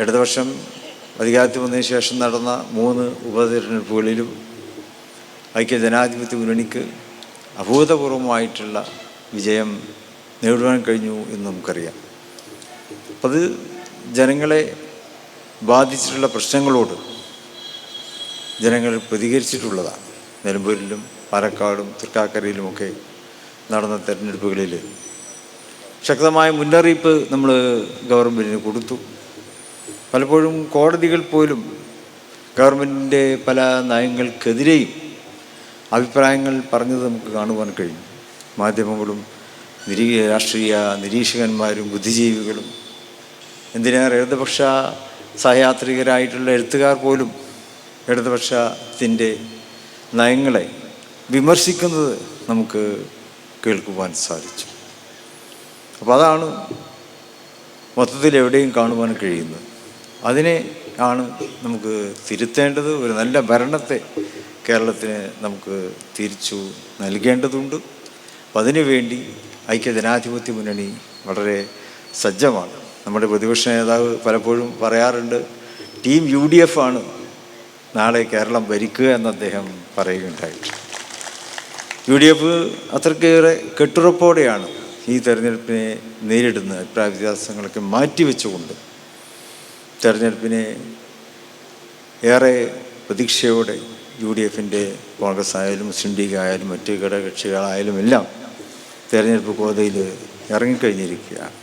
ഇടതുപക്ഷം അധികാരത്തിൽ വന്നതിന് ശേഷം നടന്ന 3 ഉപതെരഞ്ഞെടുപ്പുകളിലും ഐക്യജനാധിപത്യ മുന്നണിക്ക് അഭൂതപൂർവമായിട്ടുള്ള വിജയം നേടുവാൻ കഴിഞ്ഞു എന്ന് നമുക്കറിയാം. അപ്പം അത് ജനങ്ങളെ ബാധിച്ചിട്ടുള്ള പ്രശ്നങ്ങളോട് ജനങ്ങൾ പ്രതികരിച്ചിട്ടുള്ളതാണ്. നിലമ്പൂരിലും പാലക്കാടും തൃക്കാക്കരയിലുമൊക്കെ നടന്ന തെരഞ്ഞെടുപ്പുകളിൽ ശക്തമായ മുന്നറിയിപ്പ് നമ്മൾ ഗവൺമെൻറ്റിന് കൊടുത്തു. പലപ്പോഴും കോടതികൾ പോലും ഗവൺമെൻറ്റിൻ്റെ പല നയങ്ങൾക്കെതിരെയും അഭിപ്രായങ്ങൾ പറഞ്ഞത് നമുക്ക് കാണുവാൻ കഴിഞ്ഞു. മാധ്യമങ്ങളും രാഷ്ട്രീയ നിരീക്ഷകന്മാരും ബുദ്ധിജീവികളും, എന്തിനേറെ ഇടതുപക്ഷ സഹയാത്രികരായിട്ടുള്ള എഴുത്തുകാർ പോലും ഇടതുപക്ഷത്തിൻ്റെ നയങ്ങളെ വിമർശിക്കുന്നത് നമുക്ക് കേൾക്കുവാൻ സാധിച്ചു. അപ്പോൾ അതാണ് മൊത്തത്തിൽ എവിടെയും കാണുവാൻ കഴിയുന്നത്. അതിനെ ആണ് നമുക്ക് തിരുത്തേണ്ടത്. ഒരു നല്ല ഭരണത്തെ കേരളത്തിന് നമുക്ക് തിരിച്ചു നൽകേണ്ടതുണ്ട്. അപ്പം അതിനുവേണ്ടി ഐക്യജനാധിപത്യ മുന്നണി വളരെ സജ്ജമാണ്. നമ്മുടെ പ്രതിപക്ഷ നേതാവ് പലപ്പോഴും പറയാറുണ്ട്, ടീം UDF ആണ് നാളെ കേരളം ഭരിക്കുക എന്ന് അദ്ദേഹം പറയുകയുണ്ടായിട്ട്. UDF അത്രക്കേറെ കെട്ടുറപ്പോടെയാണ് ഈ തെരഞ്ഞെടുപ്പിനെ നേരിടുന്ന അഭിപ്രായ വ്യത്യാസങ്ങളൊക്കെ മാറ്റിവെച്ചുകൊണ്ട് തെരഞ്ഞെടുപ്പിനെ ഏറെ പ്രതീക്ഷയോടെ UDFൻ്റെ കോൺഗ്രസ് ആയാലും മുസ്ലിം ലീഗ് ആയാലും മറ്റ് ഘടകകക്ഷികളായാലും എല്ലാം തെരഞ്ഞെടുപ്പ് ഗോതയിൽ ഇറങ്ങിക്കഴിഞ്ഞിരിക്കുകയാണ്.